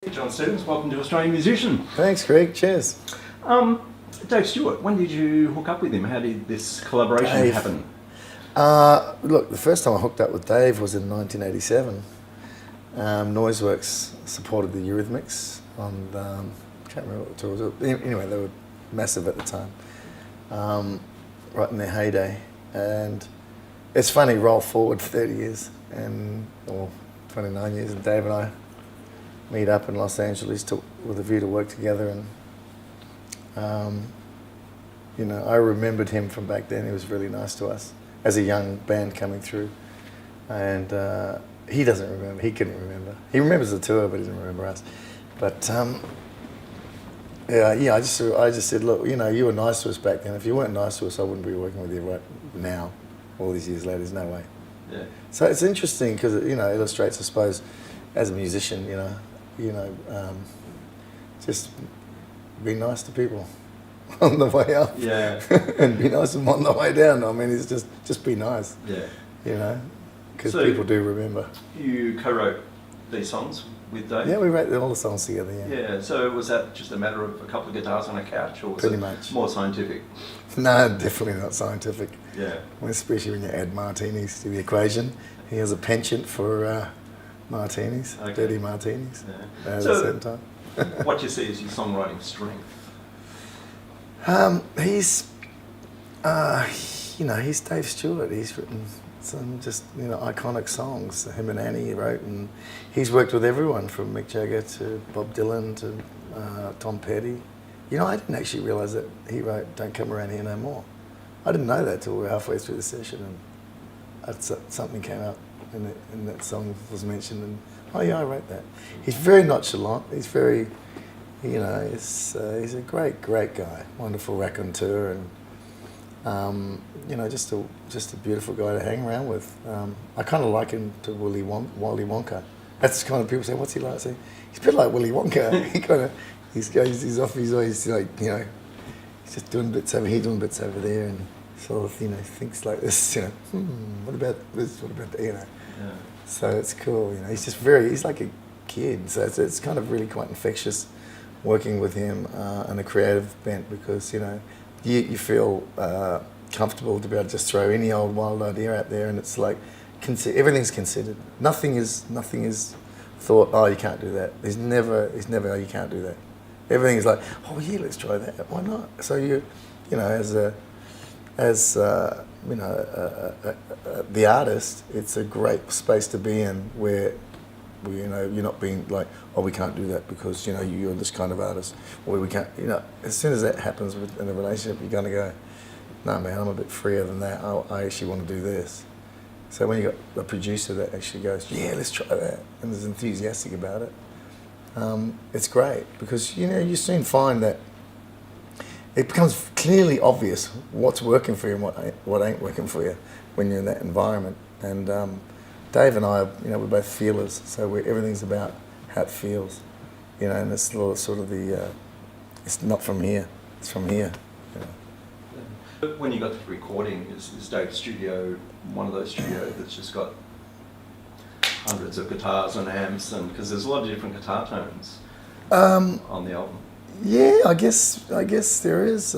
Jon Stevens, welcome to Australian Musician. Thanks, Greg. Cheers. Dave Stewart, when did you hook up with him? How did this collaboration happen? Look, the first time I hooked up with Dave was in 1987. Noiseworks supported the Eurythmics on, I can't remember what the tour was. Anyway, they were massive at the time, right in their heyday. And it's funny, roll forward 30 years, or 29 years, and Dave and I meet up in Los Angeles with a view to work together. And I remembered him from back then. He was really nice to us as a young band coming through. And he doesn't remember. He couldn't remember. He remembers the tour, but he doesn't remember us. But I just said, look, you were nice to us back then. If you weren't nice to us, I wouldn't be working with you right now. All these years later, there's no way. Yeah. So it's interesting because it illustrates, I suppose, as a musician, just be nice to people on the way up. Yeah. And be nice to them on the way down. I mean, it's just be nice. Yeah. Because people do remember. You co-wrote these songs with Dave? Yeah, we wrote all the songs together, yeah. Yeah, so was that just a matter of a couple of guitars on a couch, or was Pretty it much more scientific? No, definitely not scientific. Yeah. Especially when you add martinis to the equation. He has a penchant for martinis, dirty martinis, at a certain time. What do you see as your songwriting strength? He's Dave Stewart. He's written some just iconic songs. Him and Annie wrote, and he's worked with everyone from Mick Jagger to Bob Dylan to Tom Petty. I didn't actually realise that he wrote "Don't Come Around Here No More." I didn't know that till we were halfway through the session, and something came up, and that song was mentioned, and oh yeah, I wrote that. He's very nonchalant. He's very, he's a great guy, wonderful raconteur, and just a beautiful guy to hang around with. I kind of liken him to Willy Wonka. That's the kind of people say, what's he like? I say, he's a bit like Willy Wonka. He's off his ways, he's just doing bits over here, doing bits over there, and sort of, thinks like this, what about this, what about that, Yeah. So it's cool, he's like a kid, so it's kind of really quite infectious working with him and a creative bent, because, you feel comfortable to be able to just throw any old wild idea out there, and it's like, everything's considered. Nothing is thought, oh, you can't do that. There's never, oh, you can't do that. Everything is like, oh yeah, let's try that. Why not? So the artist, it's a great space to be in where you're not being like, oh, we can't do that because you're this kind of artist, or we can't. As soon as that happens in a relationship, you're gonna go, no man, I'm a bit freer than that. I actually want to do this. So when you got a producer that actually goes, yeah, let's try that, and is enthusiastic about it, it's great, because you soon find that it becomes clearly obvious what's working for you and what ain't working for you when you're in that environment. And Dave and I, we're both feelers, so everything's about how it feels, and it's sort of it's not from here, it's from here. When you got to the recording, is Dave's studio one of those studios that's just got hundreds of guitars and amps, and because there's a lot of different guitar tones on the album? Yeah, I guess there is.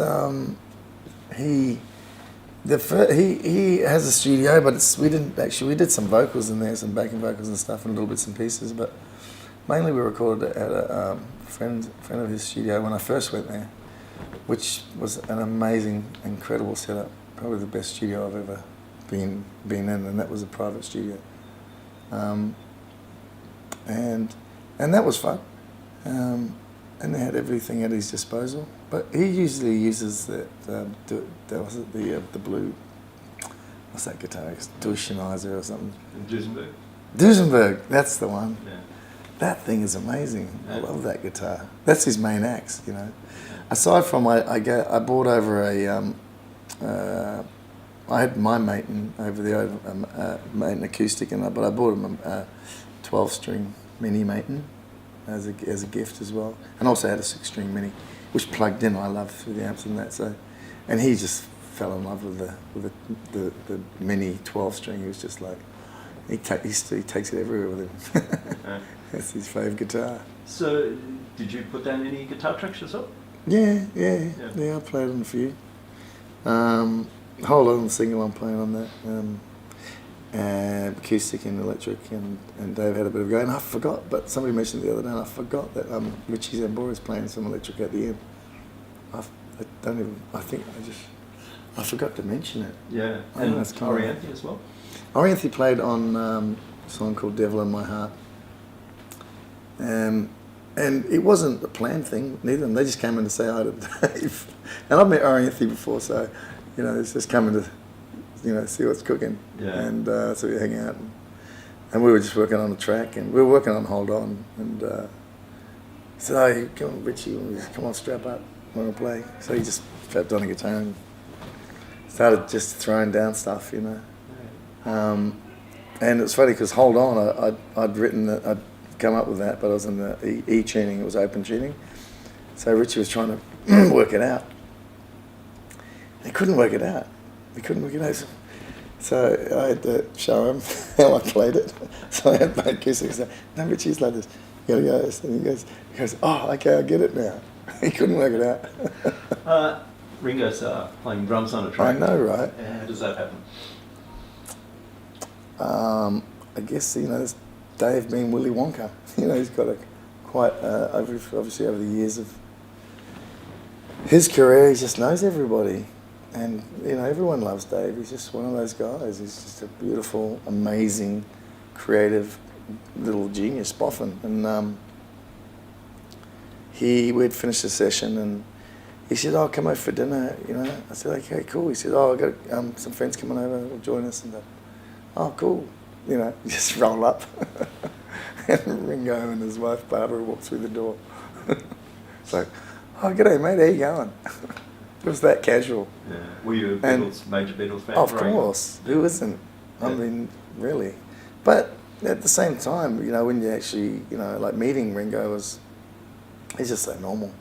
He has a studio, but we did some vocals in there, some backing vocals and stuff, and little bits and pieces. But mainly we recorded at a friend of his studio when I first went there, which was an amazing, incredible setup. Probably the best studio I've ever been in, and that was a private studio. And that was fun. And they had everything at his disposal. But he usually uses the blue, what's that guitar? Duschenizer or something. Duesenberg, that's the one. Yeah. That thing is amazing. Yeah. I love that guitar. That's his main axe, Aside from, I bought over I had my Maton over the Maton acoustic, but I bought him a 12-string mini Maton as a gift as well, and also had a 6-string mini, which plugged in. I love through the amps and that. So, and he just fell in love with the mini 12-string. He was just like, he takes it everywhere with him. Yeah. That's his favourite guitar. So, did you put down any guitar tracks yourself? Yeah, I played on a few. Hold On, single I'm playing on that. Acoustic and electric, and Dave had a bit of a go. And I forgot, but somebody mentioned the other day, and I forgot that Richie Zambora is playing some electric at the end. I forgot to mention it. Yeah, and that's Orianthi as well? Orianthi played on a song called Devil in My Heart. And it wasn't a planned thing, neither. And they just came in to say hi to Dave. And I've met Orianthi before, so, it's just coming to, see what's cooking. Yeah. And so we hang out. And we were just working on a track, and we were working on Hold On. And he said, "Oh, come on, Richie, come on, strap up, want to play." So he just strapped on a guitar and started just throwing down stuff, And it's funny because Hold On, I'd written that, I'd come up with that, but I was in the E tuning, it was open tuning. So Richie was trying to work it out. He couldn't work it out. So I had to show him how I played it. So I had my acoustic say, "No, Richie's like this. You gotta go this." And he goes, "Oh, okay, I get it now." He couldn't work it out. Ringo's playing drums on a track. I know, right? How does that happen? I guess, it's Dave being Willy Wonka. He's got obviously over the years of his career, he just knows everybody. And, everyone loves Dave. He's just one of those guys. He's just a beautiful, amazing, creative little genius boffin. And we'd finished the session, and he said, "Oh, come over for dinner." I said, "Okay, cool." He said, "Oh, I got some friends coming over, will join us." And "Oh, cool." Just roll up. And Ringo and his wife Barbara walked through the door. It's like, "Oh, g'day, mate. How you going?" It was that casual. Yeah. Were you a major Beatles fan? Of course. Who isn't? I mean, really. But at the same time, when you actually, like meeting Ringo he's just so normal.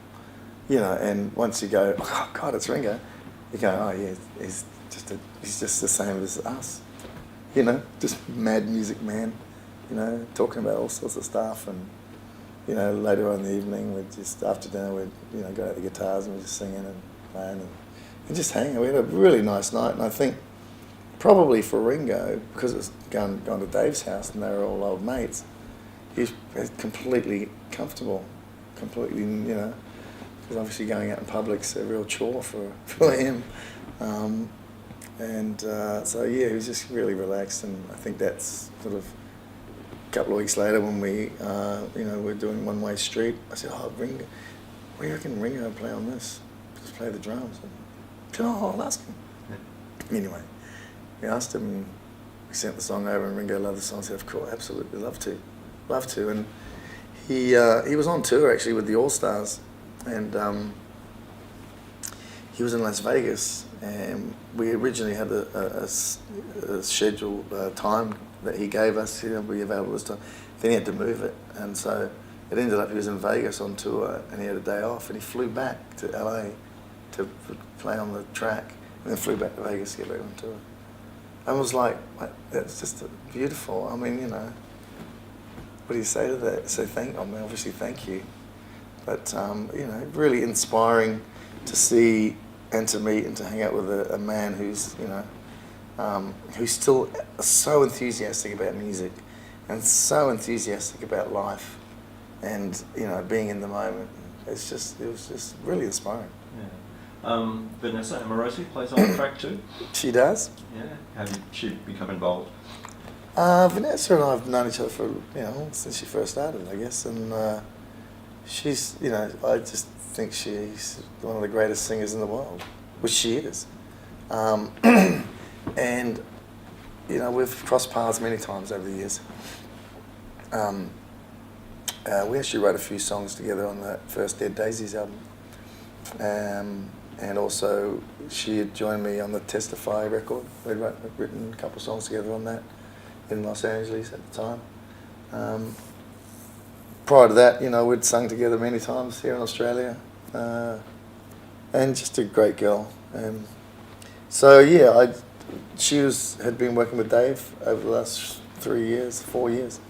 And once you go, "Oh God, it's Ringo," you go, "Oh yeah, he's just the same as us." Just mad music man, talking about all sorts of stuff. And, later on in the evening, after dinner, we'd, go out the guitars and we'd just singing and playing and just hanging. We had a really nice night. And I think probably for Ringo, because it's gone to Dave's house and they were all old mates, he's completely comfortable, because obviously going out in public's a real chore for him. So he was just really relaxed, and I think that's sort of a couple of weeks later when we, we're doing One Way Street. I said, "Oh, Ringo, what do you reckon Ringo would play on this? Just play the drums." And he said, "Oh, I'll ask him." Yeah. Anyway, we asked him, and we sent the song over, and Ringo loved the song. I said, "Of course, absolutely, love to." And he was on tour actually with the All Stars, and he was in Las Vegas. And we originally had a scheduled time that he gave us, be available this time. Then he had to move it, and so it ended up he was in Vegas on tour, and he had a day off, and he flew back to LA to play on the track, and then flew back to Vegas to get back on tour. I was like, that's just beautiful. I mean, what do you say to that? So obviously thank you, but really inspiring to see and to meet and to hang out with a man who's still so enthusiastic about music and so enthusiastic about life, and being in the moment. It was just really inspiring. Yeah. Vanessa Amarosi plays on the track too. She does. Yeah. How did she become involved? Vanessa and I have known each other for since she first started, I guess, and she's I just think she's one of the greatest singers in the world, which she is. And we've crossed paths many times over the years. We actually wrote a few songs together on that first Dead Daisies album. And also she had joined me on the Testify record. We'd written a couple of songs together on that in Los Angeles at the time. Prior to that, we'd sung together many times here in Australia. And just a great girl. She had been working with Dave over the last 4 years.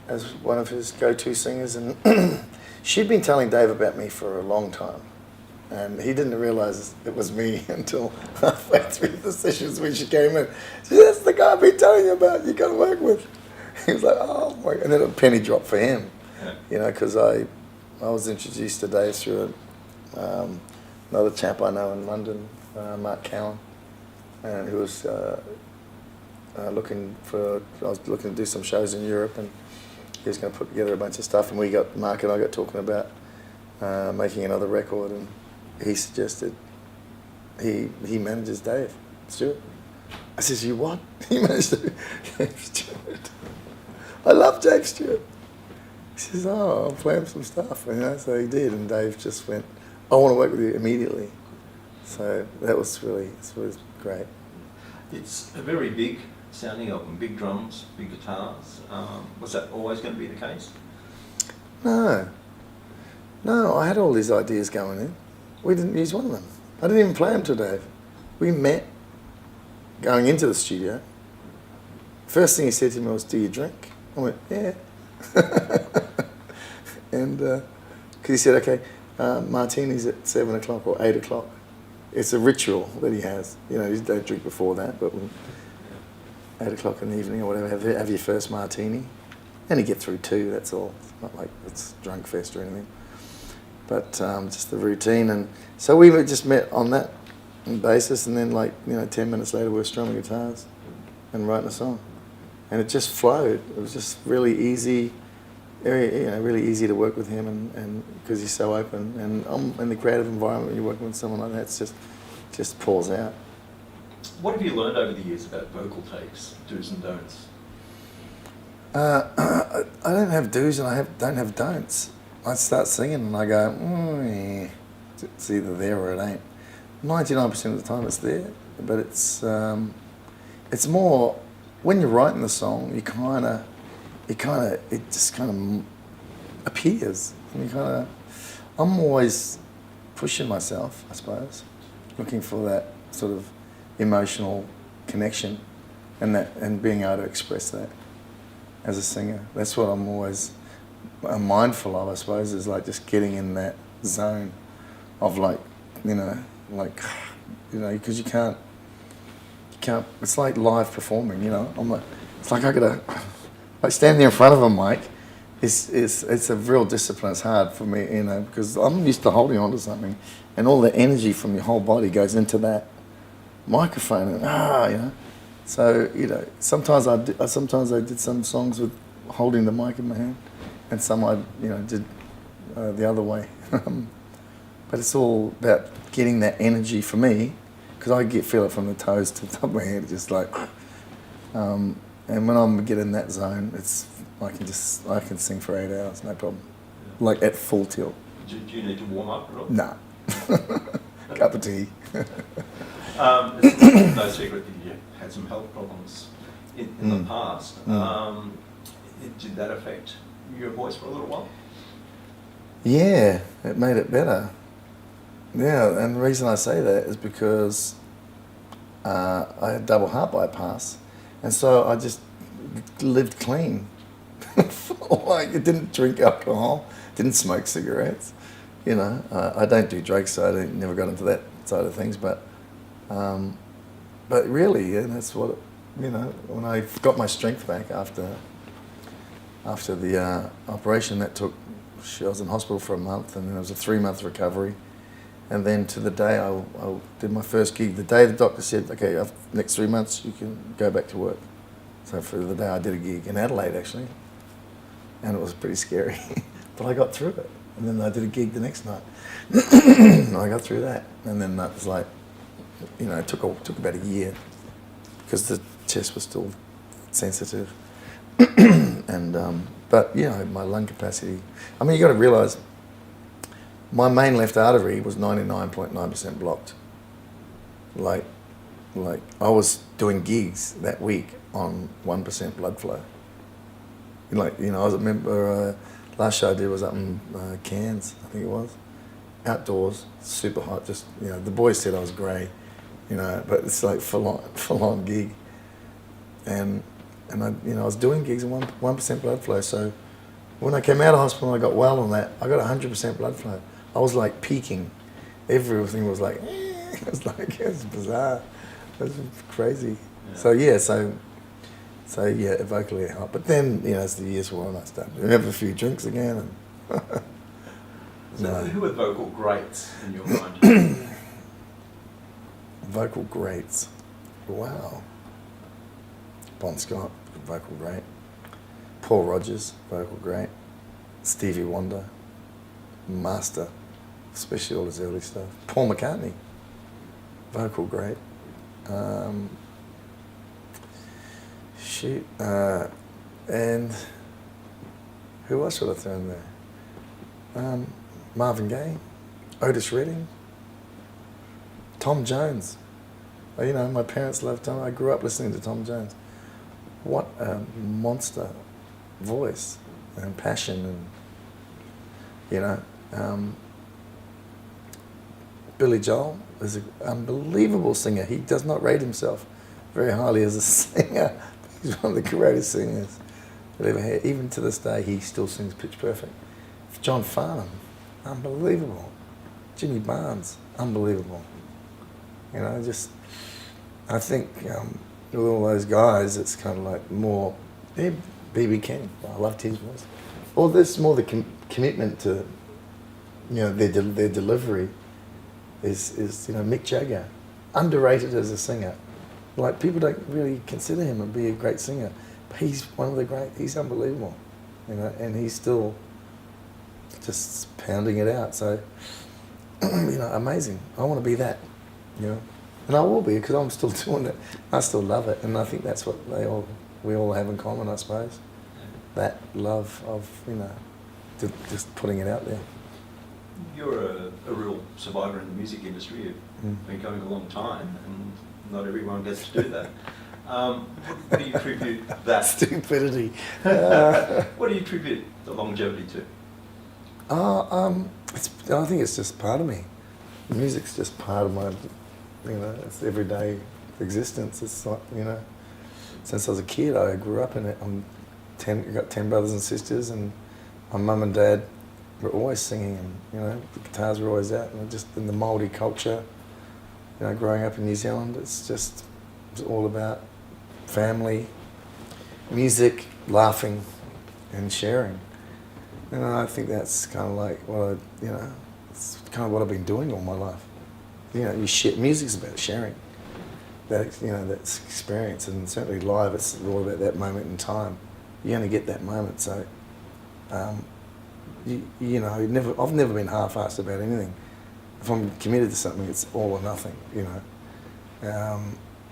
as one of his go-to singers, and she'd been telling Dave about me for a long time, and he didn't realise it was me until halfway through the sessions when she came in. She said, "That's the guy I've been telling you about. You got to work with." He was like, "Oh my!" And then a penny dropped for him, you know, because I was introduced to Dave through another chap I know in London, Mark Cowan, and who was I was looking to do some shows in Europe, and he was going to put together a bunch of stuff, and Mark and I got talking about making another record, and he suggested he manages Dave Stewart. I says, "You what?" He managed Dave Stewart. I love Dave Stewart. He says, "Oh, I'll play him some stuff," and so he did, and Dave just went, "I want to work with you immediately." So that was really great. It's a very big sounding album, big drums, big guitars. Was that always going to be the case? No, I had all these ideas going in. We didn't use one of them. I didn't even play them to Dave. We met going into the studio. First thing he said to me was, "Do you drink?" I went, "Yeah." And because he said, "Okay, martinis at 7 o'clock or 8 o'clock. It's a ritual that he has. You know, you don't drink before that, but when 8 o'clock in the evening or whatever, have your first martini. And you get through 2, that's all. It's not like it's drunk fest or anything. But just the routine. And so we just met on that basis, and then 10 minutes later we were strumming guitars and writing a song. And it just flowed. It was just really easy, really easy to work with him, and because he's so open. And in the creative environment, when you're working with someone like that, it's just pours out. What have you learned over the years about vocal takes, do's and don'ts? I don't have do's and I don't have don'ts. I start singing and I go, yeah. It's either there or it ain't. 99% of the time it's there, but it's more when you're writing the song, it just kind of appears. And I'm always pushing myself, I suppose, looking for that sort of emotional connection and being able to express that as a singer. That's what I'm always mindful of, I suppose, is like just getting in that zone of because you can't, it's like live performing, you know. It's like I gotta, standing in front of a mic, it's a real discipline. It's hard for me, you know, because I'm used to holding on to something, and all the energy from your whole body goes into that microphone, and you know. So, you know, sometimes I did some songs with holding the mic in my hand, and some I, did the other way. But it's all about getting that energy for me, because I feel it from the toes to the top of my head, just like, and when I'm getting in that zone, I can sing for 8 hours, no problem, like at full tilt. Do you need to warm up at all? Nah. Cup of tea. It's no secret that you had some health problems in the past. Did that affect your voice for a little while? Yeah, it made it better. Yeah, and the reason I say that is because I had double heart bypass, and so I just lived clean. I didn't drink alcohol, didn't smoke cigarettes. You know, I don't do drugs, so I never got into that side of things. But really, that's what when I got my strength back after the operation, that took. I was in hospital for a month, and then it was a 3-month recovery. And then to the day I did my first gig, the day the doctor said, "Okay, next 3 months you can go back to work." So for the day I did a gig in Adelaide, actually, and it was pretty scary, but I got through it. And then I did a gig the next night, and I got through that. And then that was like, it took about a year because the chest was still sensitive, and but my lung capacity. I mean, you got to realise. My main left artery was 99.9% blocked. Like I was doing gigs that week on 1% blood flow. I remember last show I did was up in Cairns, I think it was, outdoors, super hot. Just the boys said I was grey, but it's like full on gig, and and I was doing gigs on 1% blood flow. So when I came out of hospital and I got well on that, I got 100% blood flow. I was like peaking. Everything was like, it was bizarre. It was crazy. Yeah. So yeah, vocally it helped. But then, as the years went on, I started to have a few drinks again. And who are vocal greats in your mind? Vocal greats. Wow. Bon Scott, vocal great. Paul Rodgers, vocal great. Stevie Wonder, master, especially all his early stuff. Paul McCartney, vocal great. And who else should I throw in there? Marvin Gaye, Otis Redding, Tom Jones. My parents loved Tom. I grew up listening to Tom Jones. What a monster voice and passion, and Billy Joel is an unbelievable singer. He does not rate himself very highly as a singer. He's one of the greatest singers that ever had. Even to this day, he still sings pitch perfect. John Farnham, unbelievable. Jimmy Barnes, unbelievable. I think with all those guys, it's kind of like more, B.B. King, I loved his voice. Or there's more the commitment to, their delivery is Mick Jagger, underrated as a singer. Like, people don't really consider him to be a great singer, but he's one of the great, he's unbelievable, and he's still just pounding it out. So, amazing. I want to be that, and I will be, because I'm still doing it. I still love it, and I think that's what we all have in common, I suppose. That love of, just putting it out there. You're a real survivor in the music industry. You've been going a long time, and not everyone gets to do that. What do you attribute that? Stupidity. What do you attribute the longevity to? I think it's just part of me. Music's just part of my, it's everyday existence. It's like, since I was a kid, I grew up in it. I got 10 brothers and sisters, and my mum and dad were always singing, and the guitars were always out, and just in the Māori culture, growing up in New Zealand, it's all about family, music, laughing, and sharing. And I think that's kind of like what it's kind of what I've been doing all my life. Music's about sharing that, that experience, and certainly live, it's all about that moment in time. You only get that moment, so I've never been half-assed about anything. If I'm committed to something, it's all or nothing,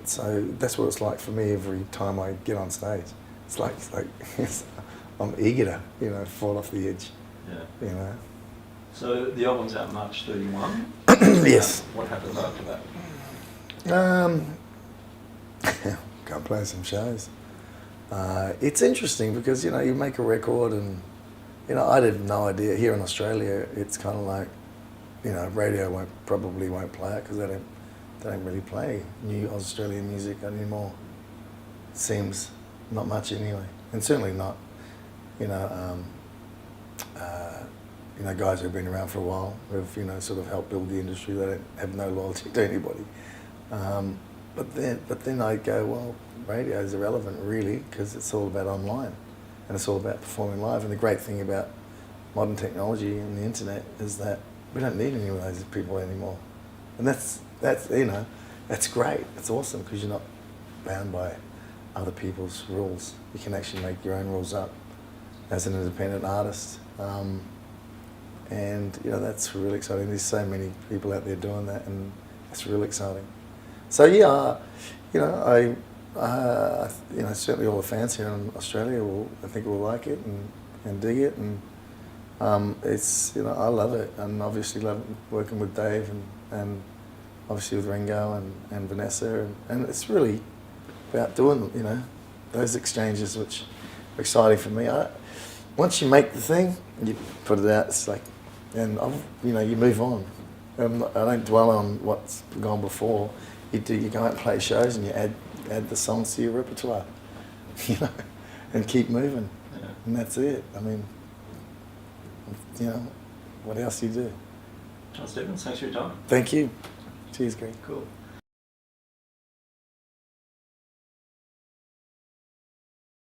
So that's what it's like for me every time I get on stage. It's like I'm eager to, fall off the edge. Yeah. So the album's out March 31. Yes. What happens after that? Go play some shows. It's interesting because, you make a record and, I had no idea. Here in Australia, it's kind of like, radio probably won't play it because they don't really play new Australian music anymore. Seems not much anyway, and certainly not, guys who've been around for a while, who've, sort of helped build the industry. They don't have no loyalty to anybody. But then I go, well, radio is irrelevant really, because it's all about online, and it's all about performing live. And the great thing about modern technology and the internet is that we don't need any of those people anymore. And that's great. It's awesome, because you're not bound by other people's rules. You can actually make your own rules up as an independent artist. And that's really exciting. There's so many people out there doing that, and it's really exciting. So yeah, certainly all the fans here in Australia I think will like it and dig it, and it's I love it, and obviously love working with Dave and obviously with Ringo and Vanessa, and it's really about doing those exchanges, which are exciting for me. Once you make the thing, you put it out. It's like, and you move on. I don't dwell on what's gone before. You go out and play shows, and you add the songs to your repertoire. you know, and keep moving. Yeah. And that's it. I mean, you know, what else do you do? Jon Stevens, thanks for your time. Thank you. Cheers, Greg. Cool.